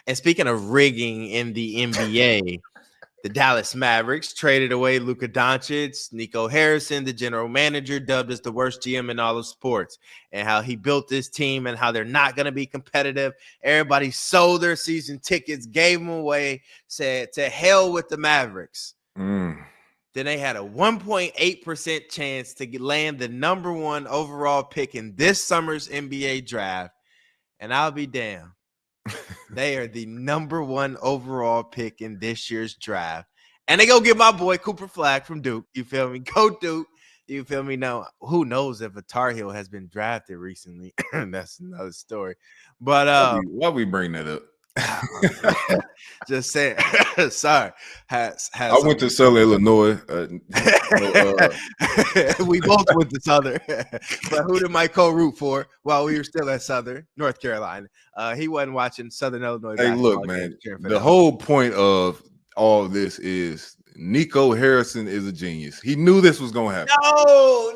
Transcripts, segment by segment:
And speaking of rigging in the NBA, the Dallas Mavericks traded away Luka Doncic, Nico Harrison, the general manager, dubbed as the worst GM in all of sports, and how he built this team and how they're not going to be competitive. Everybody sold their season tickets, gave them away, said to hell with the Mavericks. Then they had a 1.8% chance to land the number 1 overall pick in this summer's NBA draft. And I'll be damned. They are the number 1 overall pick in this year's draft. And they go get my boy Cooper Flag from Duke. You feel me? Go Duke. You feel me? Now, who knows if a Tar Heel has been drafted recently? That's another story. But why we bring that up? Just saying. Sorry. I went to Southern Illinois. We both went to Southern. But who did Mycole root for while we were still at Southern, North Carolina? He wasn't watching Southern Illinois. Hey, look, man. The whole point of all of this is Nico Harrison is a genius. He knew this was going to happen. No.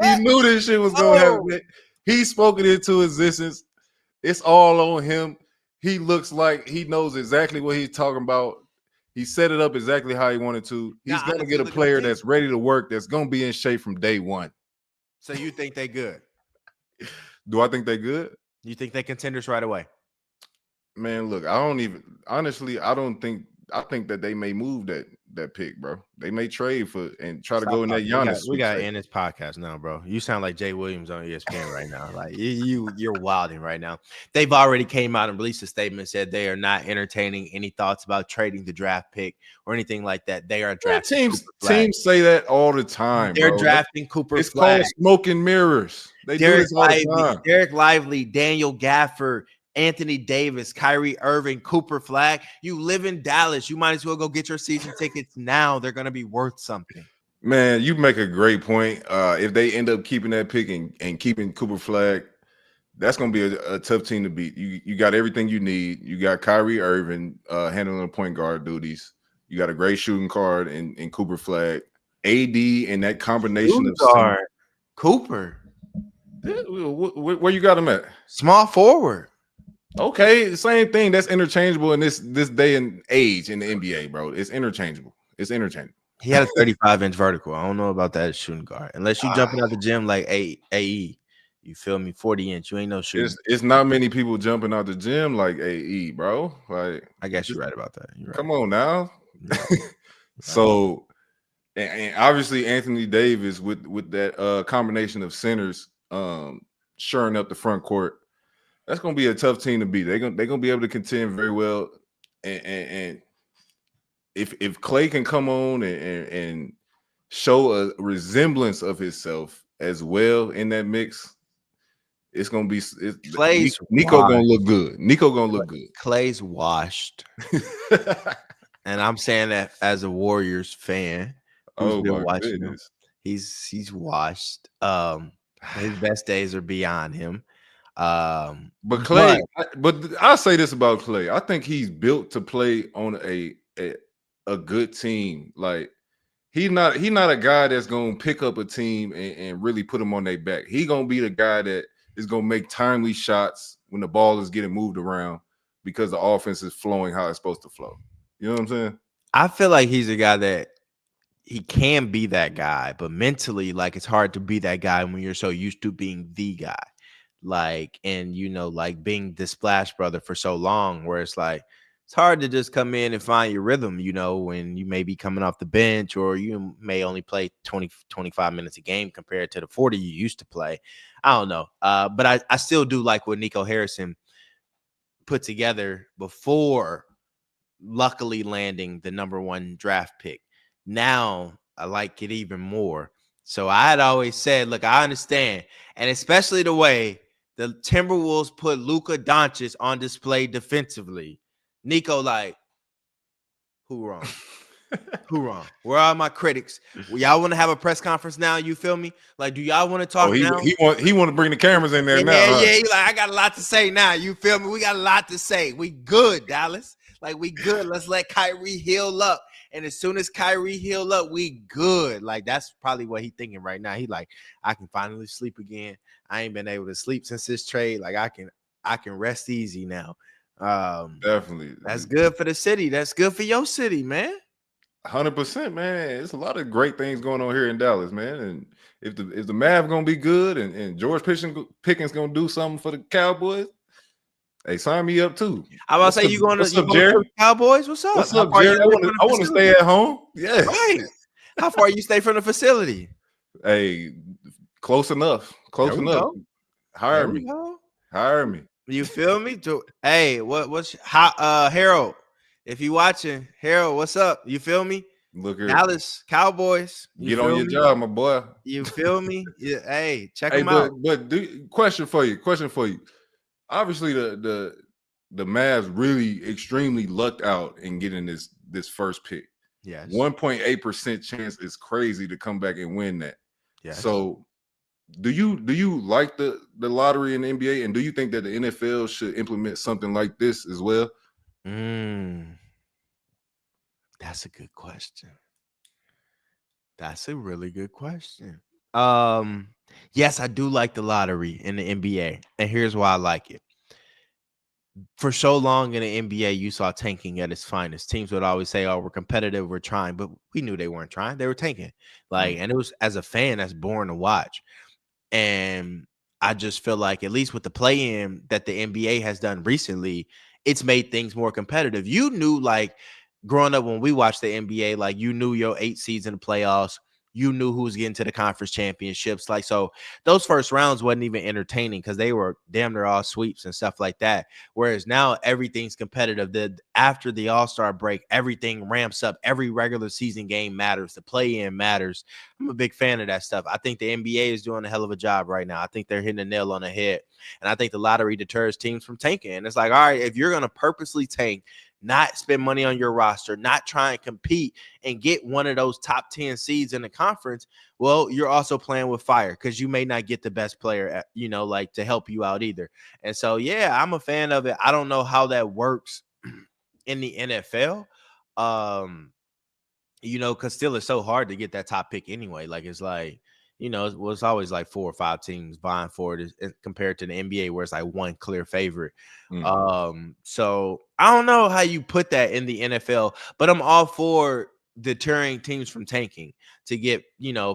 He knew this shit was going to happen. He spoke it into existence. It's all on him. He looks like he knows exactly what he's talking about. He set it up exactly how he wanted to. He's going to get a player that's ready to work, that's going to be in shape from day one. So you think they good? Do I think they good? You think they contenders right away? Man, look, I think that they may move that pick, bro. They may trade for and try to go in that Giannis. We got to end this podcast now, bro. You sound like Jay Williams on ESPN right now. Like you're wilding right now. They've already came out and released a statement, said they are not entertaining any thoughts about trading the draft pick or anything like that. They are drafting. Teams say that all the time. They're drafting Cooper. It's called smoke and mirrors. They do this all the time. Derek Lively, Daniel Gafford, Anthony Davis, Kyrie Irving, Cooper Flag. You live in Dallas. You might as well go get your season tickets now. They're going to be worth something. Man, you make a great point. If they end up keeping that pick and keeping Cooper Flag, that's going to be a tough team to beat. You got everything you need. You got Kyrie Irving handling the point guard duties. You got a great shooting guard in Cooper Flag. AD and that combination of Cooper. Where you got him at? Small forward. Okay, same thing. That's interchangeable in this day and age in the NBA, bro. It's interchangeable. He had a 35-inch vertical. I don't know about that shooting guard. Unless you jumping out the gym like AE. You feel me? 40-inch. You ain't no shooting. It's not many people jumping out the gym like AE, bro. Like, I guess you're right about that. Right. Come on now. So, and obviously Anthony Davis with that combination of centers shoring up the front court. That's gonna be a tough team to beat. They're gonna be able to contend very well. And if Clay can come on and show a resemblance of himself as well in that mix, it's gonna be Nico gonna look good. Clay's washed. And I'm saying that as a Warriors fan who's been watching him. He's washed. His best days are beyond him. But Clay, but I'll say this about Clay. I think he's built to play on a good team. Like he's not a guy that's gonna pick up a team and really put them on their back. He gonna be the guy that is gonna make timely shots when the ball is getting moved around because the offense is flowing how it's supposed to flow. You know what I'm saying? I feel like he's a guy that he can be that guy, but mentally, like it's hard to be that guy when you're so used to being the guy. Like, and like being the splash brother for so long, where it's like it's hard to just come in and find your rhythm, when you may be coming off the bench or you may only play 20-25 minutes a game compared to the 40 you used to play. I don't know. But I still do like what Nico Harrison put together before luckily landing the number 1 draft pick. Now I like it even more. So I had always said, look, I understand. And especially the way the Timberwolves put Luka Doncic on display defensively. Nico, like, who wrong? Who wrong? Where are my critics? Y'all want to have a press conference now? You feel me? Like, do y'all want to talk now? He want to bring the cameras in there now. Yeah. He like, I got a lot to say now. You feel me? We got a lot to say. We good, Dallas. Like, we good. Let's let Kyrie heal up. And as soon as Kyrie heal up, we good. Like, that's probably what he thinking right now. He like, I can finally sleep again. I ain't been able to sleep since this trade. Like, I can I can rest easy now. Definitely. That's good for the city. That's good for your city, man. 100%, man. It's a lot of great things going on here in Dallas, man. And if the Mavs gonna be good and George Pickens gonna do something for the Cowboys, hey, sign me up too. I was about to say What's you up, going to Jerry? the Cowboys? What's up? What's How up, far you Jerry? stay from I the want to stay facility? at home. Yes. Right. How far you stay from the facility? Hey, close enough. There Close we enough. go. Hire There we me. go. Hire me. You feel me? Hey, what's how Harold? If you watching, Harold, what's up? You feel me? Look here. Dallas Cowboys. You Get on feel your me? job, my boy. You feel me? Yeah, hey, check Hey, them out. question for you. Question for you. Obviously, the Mavs really extremely lucked out in getting this first pick. Yes. 1.8% chance is crazy to come back and win that. Yes. So do you like the lottery in the NBA, and do you think that the NFL should implement something like this as well? That's a good question. That's a really good question. Yes, I do like the lottery in the NBA, and here's why I like it. For so long in the NBA, you saw tanking at its finest. Teams would always say, "Oh, we're competitive, we're trying," but we knew they weren't trying; they were tanking. Like, and it was as a fan, that's boring to watch. And I just feel like, at least with the play-in that the NBA has done recently, it's made things more competitive. You knew, like, growing up when we watched the NBA, like, you knew your 8 seeds in the playoffs. You knew who was getting to the conference championships. Like, so those first rounds wasn't even entertaining because they were damn near all sweeps and stuff like that. Whereas now everything's competitive. After the All-Star break, everything ramps up. Every regular season game matters. The play-in matters. I'm a big fan of that stuff. I think the NBA is doing a hell of a job right now. I think they're hitting a nail on the head. And I think the lottery deters teams from tanking. And it's like, all right, if you're going to purposely tank, not spend money on your roster, not try and compete and get one of those top 10 seeds in the conference, well, you're also playing with fire because you may not get the best player, like to help you out either. And so, yeah, I'm a fan of it. I don't know how that works in the NFL. Because still it's so hard to get that top pick anyway. Like, it's like, it's always like 4 or 5 teams vying for it compared to the NBA where it's like one clear favorite. So I don't know how you put that in the NFL, but I'm all for deterring teams from tanking to get,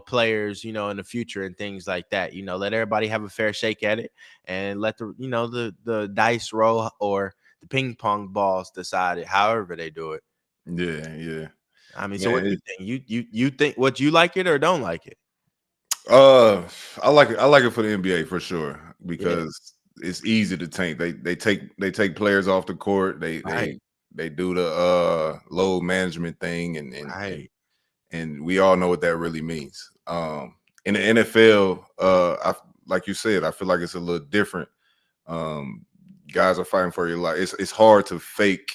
players, in the future and things like that. Let everybody have a fair shake at it and let the dice roll or the ping pong balls decide it, however they do it. Yeah. I mean, so what do you think? You think what you like it or don't like it? I like it. I like it for the NBA for sure Yeah, because it's easy to tank. They take players off the court. right, They do the load management thing, right. and we all know what that really means. In the NFL, like you said, I feel like it's a little different. Guys are fighting for your life. It's hard to fake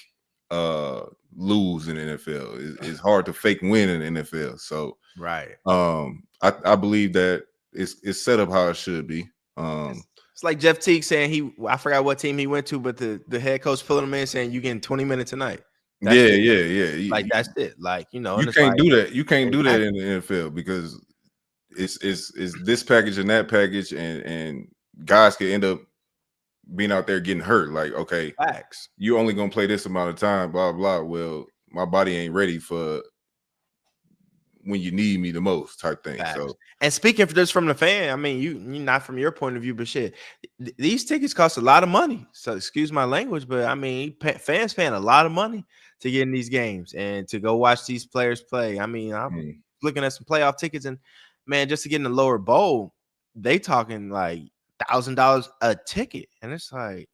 lose in the NFL. It's hard to fake win in the NFL. So Right. I believe that it's set up how it should be. It's like Jeff Teague saying I forgot what team he went to, but the head coach pulling him in saying you getting 20 minutes a night. That's it. Yeah. Like, that's it. Like, You and it's can't like, do that. You can't do that exactly. in the NFL because it's this package and that package, and guys can end up being out there getting hurt. Like, okay, Facts. you only gonna play this amount of time, blah blah. Well, my body ain't ready for when you need me the most, type thing. Facts. So And speaking for this from the fan, I mean, you not from your point of view, but shit, these tickets cost a lot of money. So excuse my language, but I mean, fans paying a lot of money to get in these games and to go watch these players play. I mean, I'm looking at some playoff tickets, and man, just to get in the lower bowl, they talking like $1,000 a ticket, and it's like,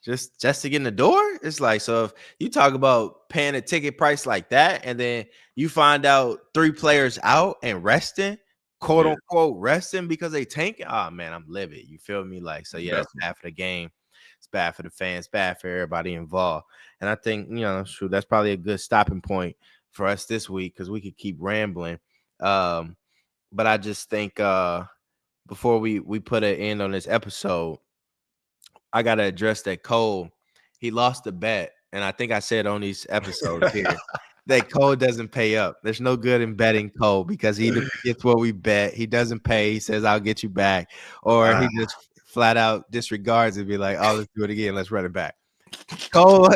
just to get in the door. It's like, so if you talk about paying a ticket price like that, and then you find out 3 players out and resting, quote yeah, unquote resting because they tank. Oh man, I'm livid. You feel me? Like, so yeah, it's definitely. bad for the game. It's bad for the fans, bad for everybody involved. And I think, true, that's probably a good stopping point for us this week because we could keep rambling. But I just think before we put an end on this episode, I gotta address that Cole. He lost the bet, and I think I said on these episodes here that Cole doesn't pay up. There's no good in betting Cole because he gets what we bet. He doesn't pay. He says, "I'll get you back," or he just flat out disregards and be like, "Oh, let's do it again. Let's run it back." Cole,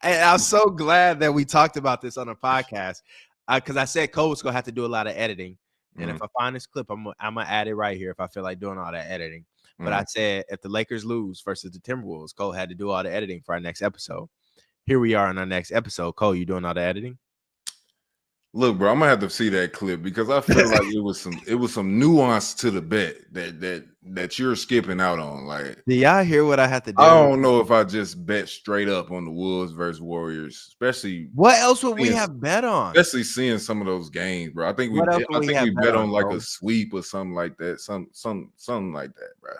and I'm so glad that we talked about this on a podcast because I said Cole was gonna have to do a lot of editing, and if I find this clip, I'm gonna add it right here if I feel like doing all that editing. But I said if the Lakers lose versus the Timberwolves, Cole had to do all the editing for our next episode. Here we are on our next episode. Cole, you doing all the editing? Look, bro, I'm gonna have to see that clip because I feel like it was some nuance to the bet that you're skipping out on. Like, do y'all hear what I had to do? I don't know if I just bet straight up on the Wolves versus Warriors, especially. What else would we have bet on? Especially seeing some of those games, bro. I think we bet on like a sweep or something like that. Something like that, bro.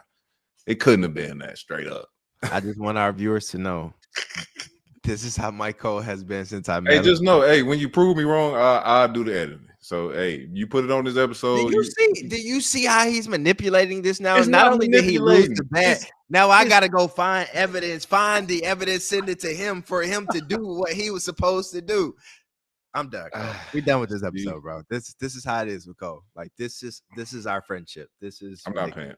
It couldn't have been that straight up. I just want our viewers to know. This is how Mycole has been since I met him. Hey, just know, hey, when you prove me wrong, I'll do the editing. So, hey, you put it on this episode. Do you see how he's manipulating this now? Not only did he lose the bet, now I got to go find the evidence, send it to him for him to do what he was supposed to do. I'm done. We're done with this episode, bro. This is how it is with Cole. Like, this is our friendship. I'm not paying.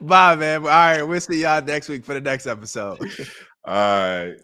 Bye, man. All right, we'll see y'all next week for the next episode. All right.